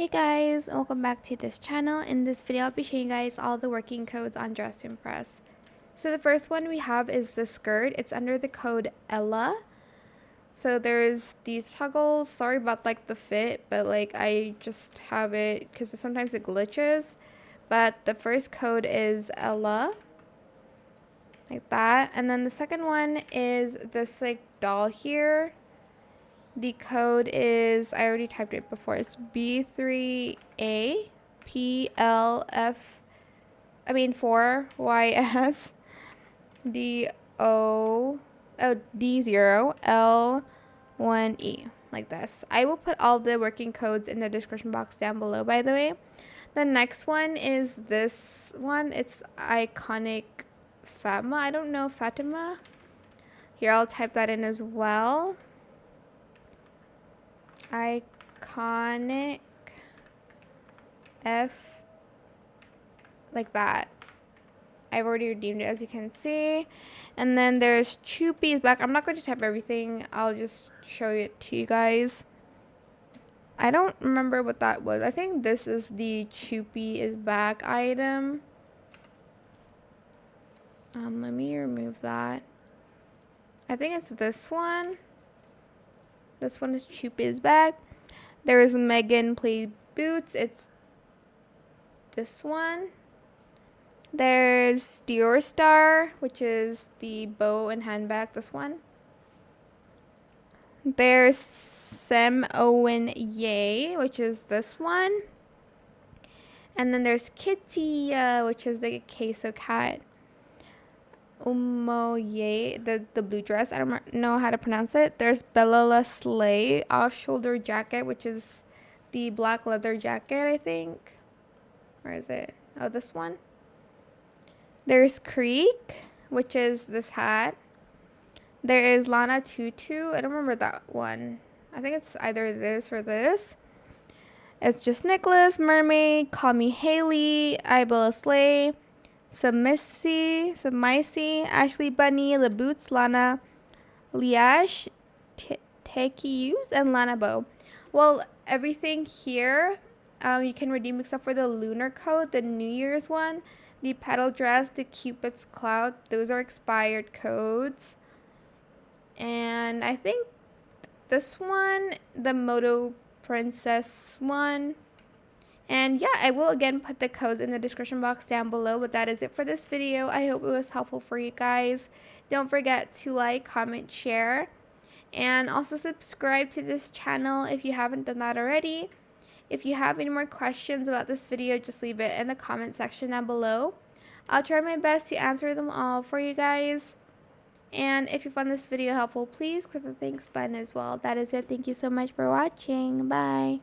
Hey guys, welcome back to this channel. In this video, I'll be showing you guys all the working codes on Dress to Impress. So the first one we have is the skirt. It's under the code Ella. So there's these toggles. Sorry about like the fit, but like I just have it because sometimes it glitches. But the first code is Ella, like that. And then the second one is this like doll here. The code is, I already typed it before, it's B3A PLF, 4YS D0L1E, like this. I will put all the working codes in the description box down below, by the way. The next one is this one. It's iconic Fatima. I don't know Fatima. Here, I'll type that in as well. Iconic F, like that. I've already redeemed it, as you can see. And then there's Choopy's black. I'm not going to type everything. I'll just show it to you guys. I don't remember what that was. I think this is the Choopy is back item. Let me remove that. I think it's this one. This one is Choopy's bag. There is MEGANPLAYSBOOTS. It's this one. There's Dior Star, which is the bow and handbag. This one. There's UMOYAE, which is this one. And then there's KITTYUUHH, which is like a queso cat. UMOYAE, the blue dress. I don't know how to pronounce it. There's BELALASLAY off-shoulder jacket, which is the black leather jacket, I think. Where is it? Oh, this one. There's KREEK, which is this hat. There is LANATUTU. I don't remember that one. I think it's either this or this. It's just Nicholas, Mermaid, Call Me Haley, IBELLASLAY, Submissy, ASHLEYBUNNI, LABOOTS, LANA, LEAHASHE, TEKKYOOZ, and LANABOW. Well, everything here you can redeem except for the lunar code, the New Year's one, the petal dress, the Cupid's cloud. Those are expired codes. And I think this one, the Moto Princess one. And yeah, I will again put the codes in the description box down below. But that is it for this video. I hope it was helpful for you guys. Don't forget to like, comment, share. And also subscribe to this channel if you haven't done that already. If you have any more questions about this video, just leave it in the comment section down below. I'll try my best to answer them all for you guys. And if you found this video helpful, please click the thanks button as well. That is it. Thank you so much for watching. Bye.